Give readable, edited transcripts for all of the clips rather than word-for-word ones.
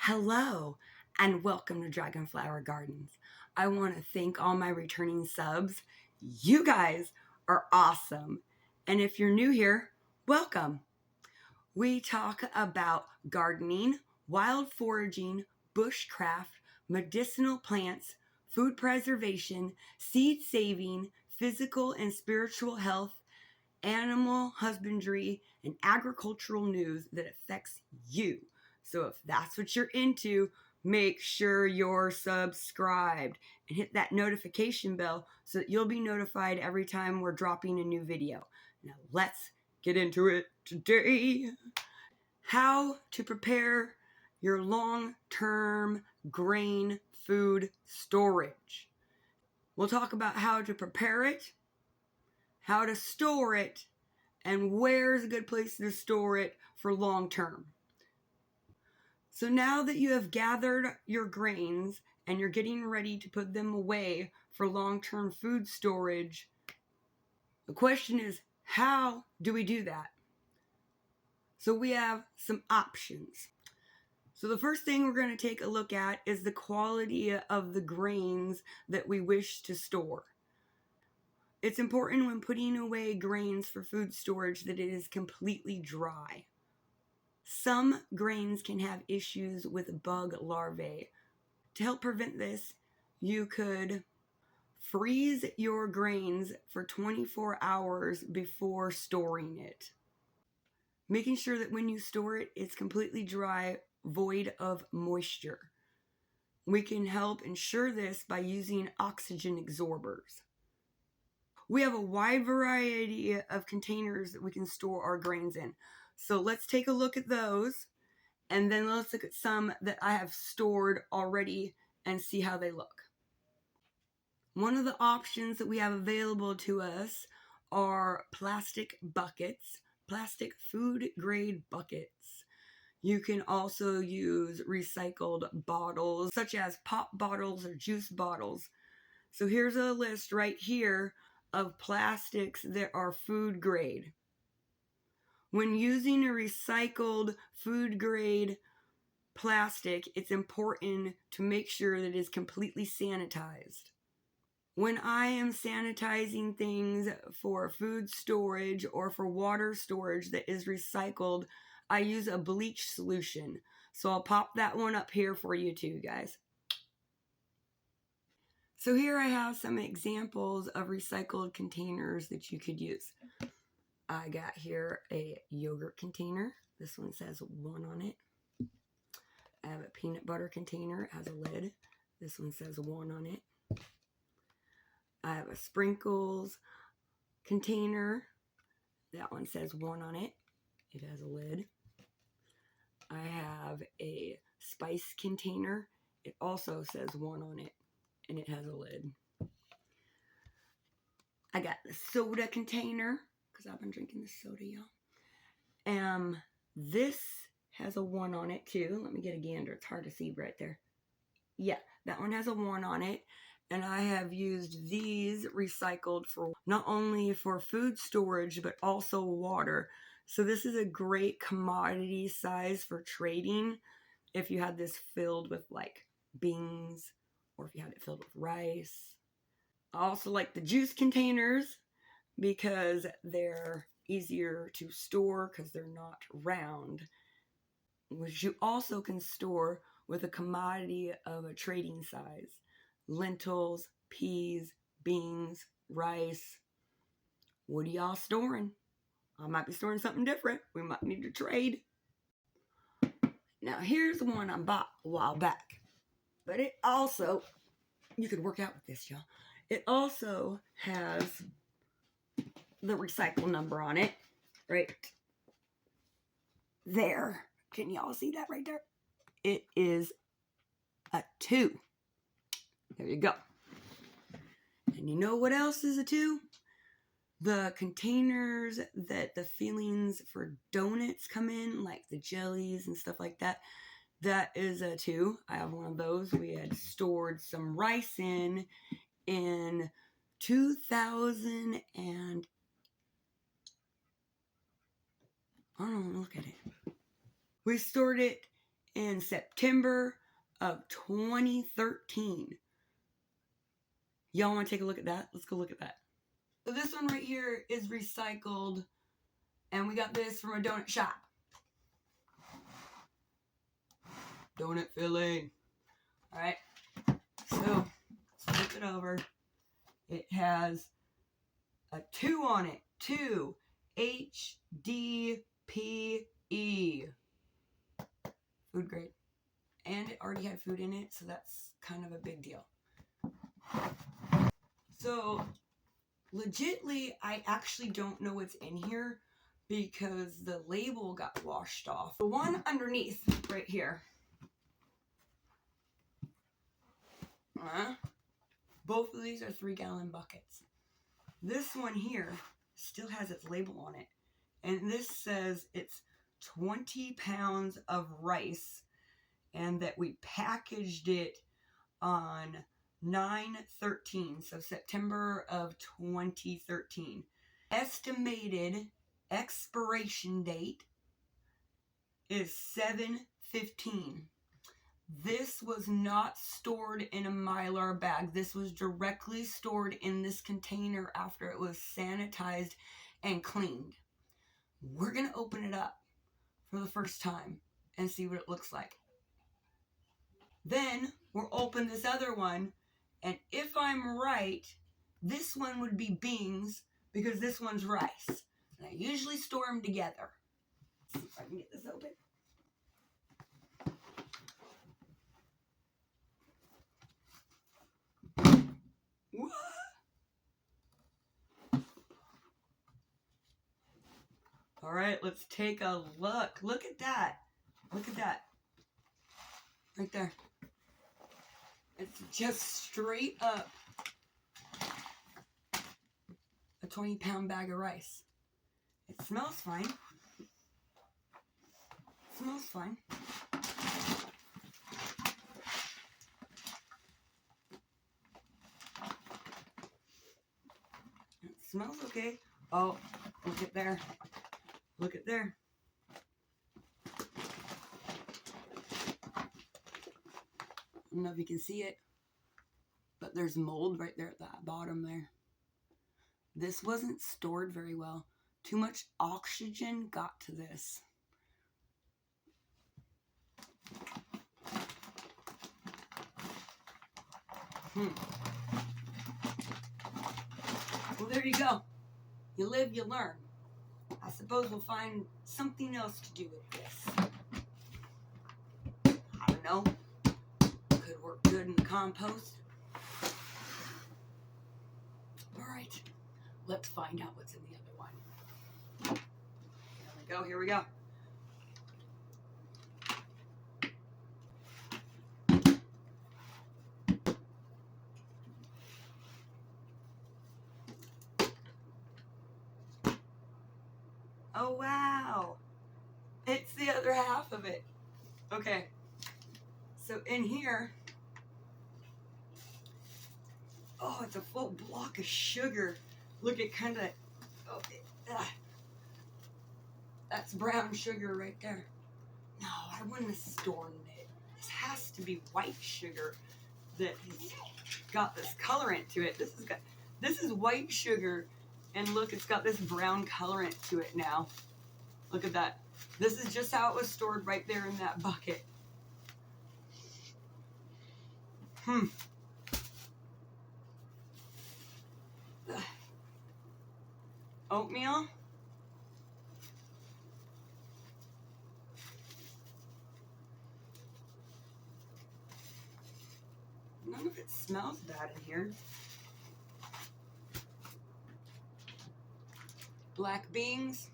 Hello, and welcome to Dragonflower Gardens. I want to thank all my returning subs. You guys are awesome. And if you're new here, welcome. We talk about gardening, wild foraging, bushcraft, medicinal plants, food preservation, seed saving, physical and spiritual health, animal husbandry, and agricultural news that affects you. So if that's what you're into, make sure you're subscribed and hit that notification bell so that you'll be notified every time we're dropping a new video. Now let's get into it today. How to prepare your long-term grain food storage. We'll talk about how to prepare it, how to store it, and where's a good place to store it for long term. So now that you have gathered your grains and you're getting ready to put them away for long-term food storage, the question is, how do we do that? So we have some options. So the first thing we're going to take a look at is the quality of the grains that we wish to store. It's important when putting away grains for food storage that it is completely dry. Some grains can have issues with bug larvae. To help prevent this, you could freeze your grains for 24 hours before storing it. Making sure that when you store it, it's completely dry, void of moisture. We can help ensure this by using oxygen absorbers. We have a wide variety of containers that we can store our grains in. So let's take a look at those. And then let's look at some that I have stored already and see how they look. One of the options that we have available to us are plastic buckets, plastic food grade buckets. You can also use recycled bottles, such as pop bottles or juice bottles. So here's a list right here of plastics that are food grade. When using a recycled food grade plastic, it's important to make sure that it is completely sanitized. When I am sanitizing things for food storage or for water storage that is recycled, I use a bleach solution. So I'll pop that one up here for you too, guys. So here I have some examples of recycled containers that you could use. I got here a yogurt container. This one says 1 on it. I have a peanut butter container. It has a lid. This one says 1 on it. I have a sprinkles container. That one says 1 on it. It has a lid. I have a spice container. It also says 1 on it, and it has a lid. I got the soda container, because I've been drinking this soda, y'all. This has a 1 on it, too. Let me get a gander. It's hard to see right there. Yeah, that one has a 1 on it. And I have used these recycled for not only for food storage, but also water. So this is a great commodity size for trading. If you had this filled with like beans, or if you had it filled with rice. I also like the juice containers because they're easier to store because they're not round, which you also can store with a commodity of a trading size. Lentils, peas, beans, rice. What are y'all storing? I might be storing something different. We might need to trade. Now here's the one I bought a while back. But it also, you could work out with this, y'all. It also has the recycle number on it. Right there. Can y'all see that right there? It is a 2. There you go. And you know what else is a 2? The containers that the fillings for donuts come in, like the jellies and stuff like that, that is a 2. I have one of those. We had stored some rice in 2000 and I don't know, look at it. We stored it in September of 2013. Y'all want to take a look at that? Let's go look at that. So this one right here is recycled, and we got this from a donut shop. Donut filling. All right. So let's flip it over. It has a 2 on it. 2 HDPE. Food grade. And it already had food in it, so that's kind of a big deal. So legitly, I actually don't know what's in here because the label got washed off. The one underneath right here, both of these are 3-gallon buckets. This one here still has its label on it, and this says it's 20 pounds of rice, and that we packaged it on 9/13, so September of 2013. Estimated expiration date is 7/15. This was not stored in a Mylar bag. This was directly stored in this container after it was sanitized and cleaned. We're going to open it up for the first time and see what it looks like. Then we'll open this other one, and if I'm right, this one would be beans because this one's rice. And I usually store them together. Let's see if I can get this open. All right, let's take a look. Look at that. Look at that. Right there. It's just straight up a 20-pound bag of rice. It smells fine. It smells fine. It smells okay. Oh, look at there. Look at there. I don't know if you can see it, but there's mold right there at the bottom there. This wasn't stored very well. Too much oxygen got to this. Well, there you go. You live, you learn. I suppose we'll find something else to do with this. I don't know. Could work good in the compost. All right. Let's find out what's in the other one. Here we go. Oh, wow. It's the other half of it. Okay. So in here, oh, it's a full block of sugar. Look, it kind of, that's brown sugar right there. No, I wouldn't have stored it. This has to be white sugar that has got this colorant to it. This is white sugar, and look, it's got this brown colorant to it now. Look at that. This is just how it was stored right there in that bucket. Oatmeal. None of it smells bad in here. Black beans.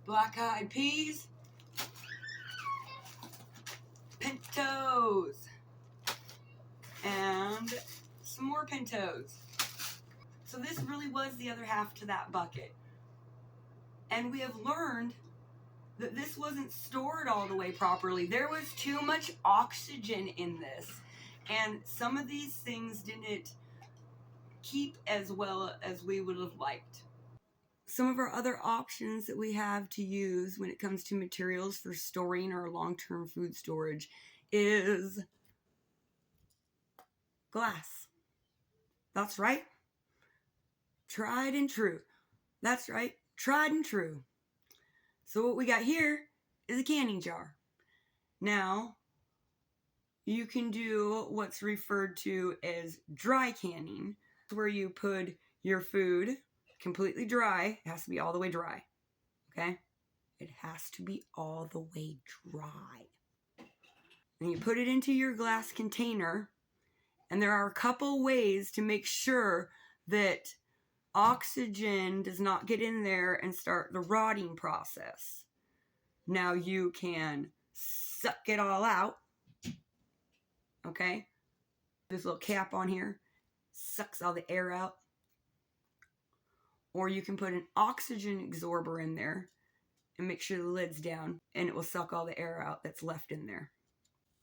Black-eyed peas. Pintos. And some more pintos. So this really was the other half to that bucket. And we have learned that this wasn't stored all the way properly. There was too much oxygen in this. And some of these things didn't keep as well as we would have liked. Some of our other options that we have to use when it comes to materials for storing our long-term food storage is glass. That's right. Tried and true. That's right. Tried and true. So what we got here is a canning jar. Now, you can do what's referred to as dry canning, where you put your food completely dry. It has to be all the way dry. Okay? It has to be all the way dry. And you put it into your glass container, and there are a couple ways to make sure that oxygen does not get in there and start the rotting process. Now you can suck it all out. Okay? This little cap on here sucks all the air out. Or you can put an oxygen absorber in there and make sure the lid's down, and it will suck all the air out that's left in there.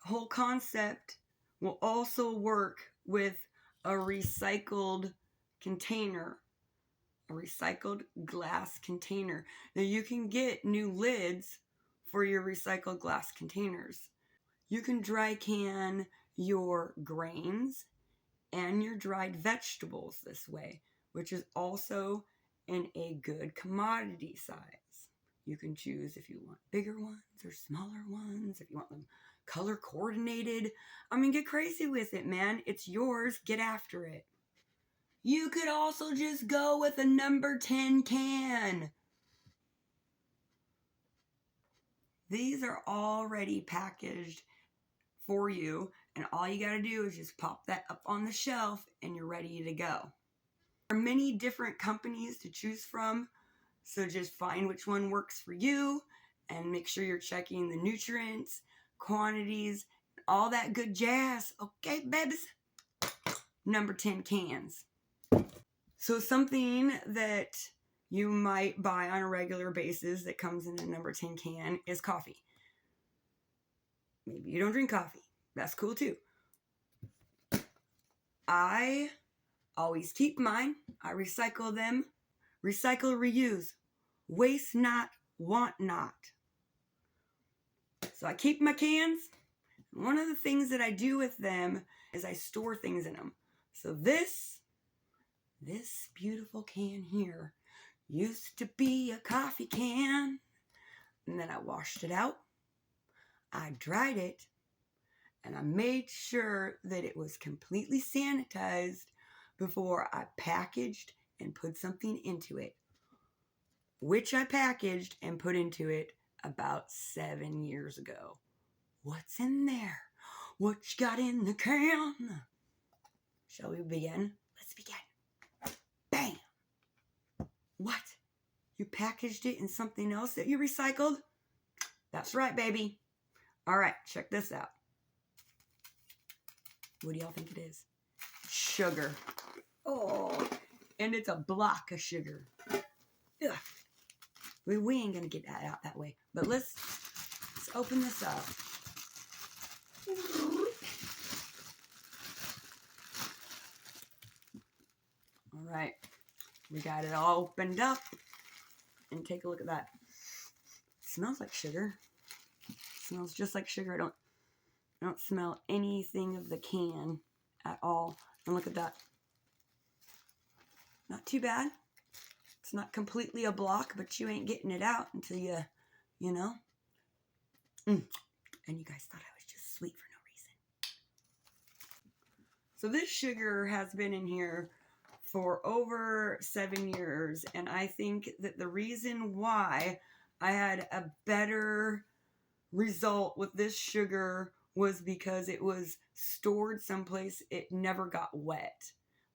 The whole concept will also work with a recycled container, a recycled glass container. Now you can get new lids for your recycled glass containers. You can dry can your grains and your dried vegetables this way, which is also in a good commodity size. You can choose if you want bigger ones or smaller ones, if you want them color coordinated. I mean, get crazy with it, man. It's yours. Get after it. You could also just go with a number 10 can. These are already packaged for you, and all you got to do is just pop that up on the shelf and you're ready to go. There are many different companies to choose from, so just find which one works for you and make sure you're checking the nutrients, quantities, all that good jazz. Okay, babies? Number 10 cans. So something that you might buy on a regular basis that comes in a number 10 can is coffee. Maybe you don't drink coffee. That's cool too. I always keep mine. I recycle them. Recycle, reuse. Waste not, want not. So I keep my cans. One of the things that I do with them is I store things in them. So this beautiful can here used to be a coffee can. And then I washed it out. I dried it. And I made sure that it was completely sanitized before I packaged and put something into it, which I packaged and put into it about 7 years ago. What's in there? What you got in the can? Shall we begin? Let's begin. Bam! What? You packaged it in something else that you recycled? That's right, baby. All right, check this out. What do y'all think it is? Sugar. Oh, and it's a block of sugar. Ugh. We ain't gonna get that out that way. But let's open this up. All right, we got it all opened up, and take a look at that. It smells like sugar. It smells just like sugar. I don't smell anything of the can at all. And look at that. Not too bad. It's not completely a block, but you ain't getting it out until you know. And you guys thought I was just sweet for no reason. So this sugar has been in here for over 7 years. And I think that the reason why I had a better result with this sugar was because it was stored someplace it never got wet.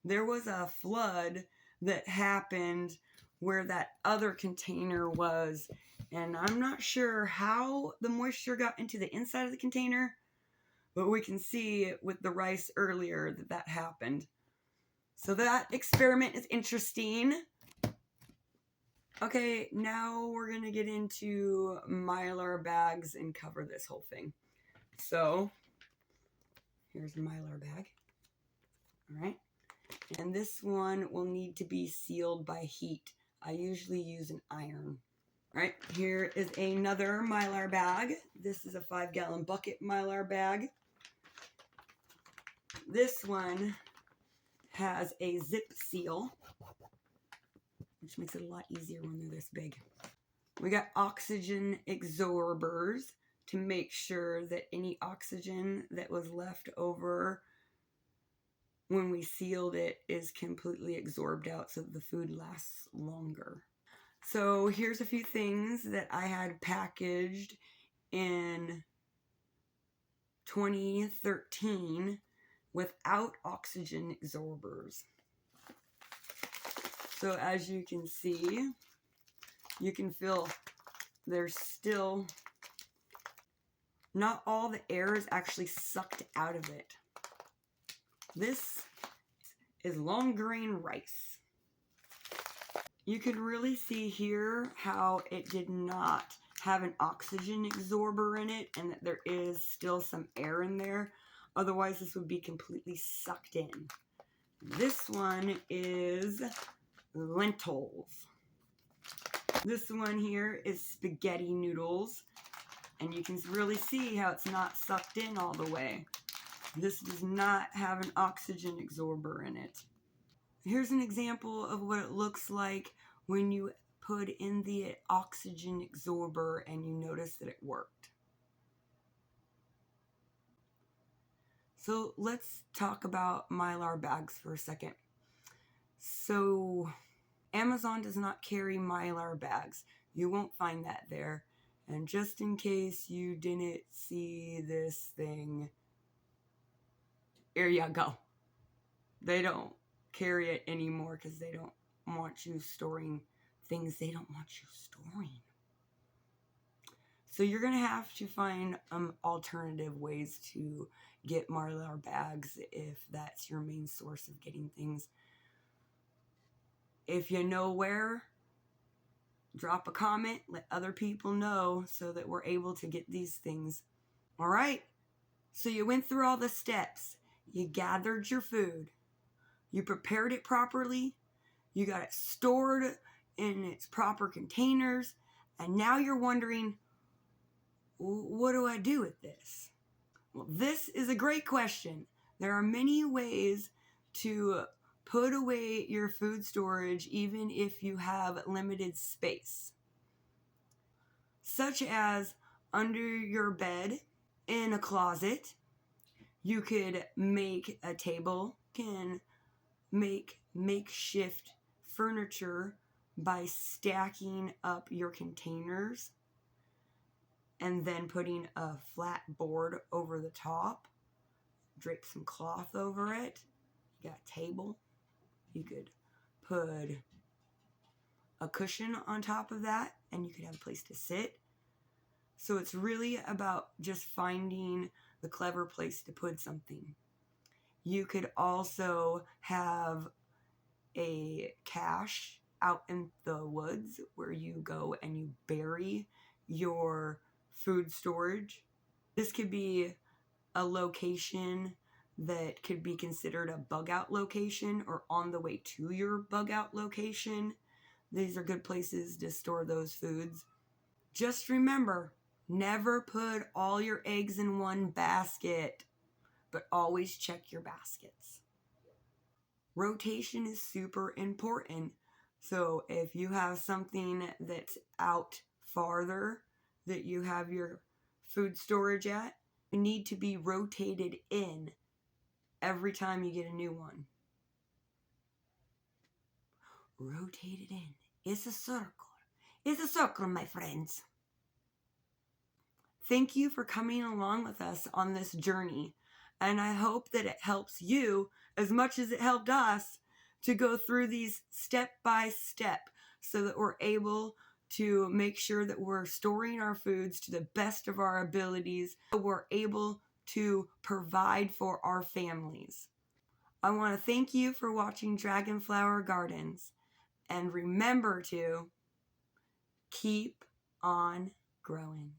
There was a flood that happened where that other container was, and I'm not sure how the moisture got into the inside of the container, but we can see with the rice earlier that happened. So that experiment is interesting. Okay, now we're gonna get into Mylar bags and cover this whole thing. So here's the Mylar bag. All right. And this one will need to be sealed by heat. I usually use an iron. All right, here is another Mylar bag. This is a 5-gallon bucket Mylar bag. This one has a zip seal, which makes it a lot easier when they're this big. We got oxygen absorbers to make sure that any oxygen that was left over when we sealed it is completely absorbed out so that the food lasts longer. So here's a few things that I had packaged in 2013 without oxygen absorbers. So as you can see, you can feel there's still not all the air is actually sucked out of it. This is long grain rice. You can really see here how it did not have an oxygen absorber in it and that there is still some air in there. Otherwise, this would be completely sucked in. This one is lentils. This one here is spaghetti noodles. And you can really see how it's not sucked in all the way. This does not have an oxygen absorber in it. Here's an example of what it looks like when you put in the oxygen absorber and you notice that it worked. So let's talk about Mylar bags for a second. So Amazon does not carry Mylar bags. You won't find that there. And just in case you didn't see this thing, here you go. They don't carry it anymore because they don't want you storing things they don't want you storing. So you're going to have to find alternative ways to get Mylar bags if that's your main source of getting things. If you know where, drop a comment, let other people know so that we're able to get these things. All right, so you went through all the steps. You gathered your food. You prepared it properly. You got it stored in its proper containers. And now you're wondering, what do I do with this? Well, this is a great question. There are many ways to put away your food storage even if you have limited space. Such as under your bed, in a closet. You could make a table, can make makeshift furniture by stacking up your containers and then putting a flat board over the top, drape some cloth over it. You got a table. You could put a cushion on top of that and you could have a place to sit. So it's really about just finding the clever place to put something. You could also have a cache out in the woods where you go and you bury your food storage. This could be a location that could be considered a bug out location or on the way to your bug out location. These are good places to store those foods. Just remember, never put all your eggs in one basket, but always check your baskets. Rotation is super important. So if you have something that's out farther that you have your food storage at, you need to be rotated in every time you get a new one. Rotated in. It's a circle. It's a circle, my friends. Thank you for coming along with us on this journey. And I hope that it helps you as much as it helped us to go through these step by step so that we're able to make sure that we're storing our foods to the best of our abilities, so we're able to provide for our families. I want to thank you for watching Dragonflower Gardens. And remember to keep on growing.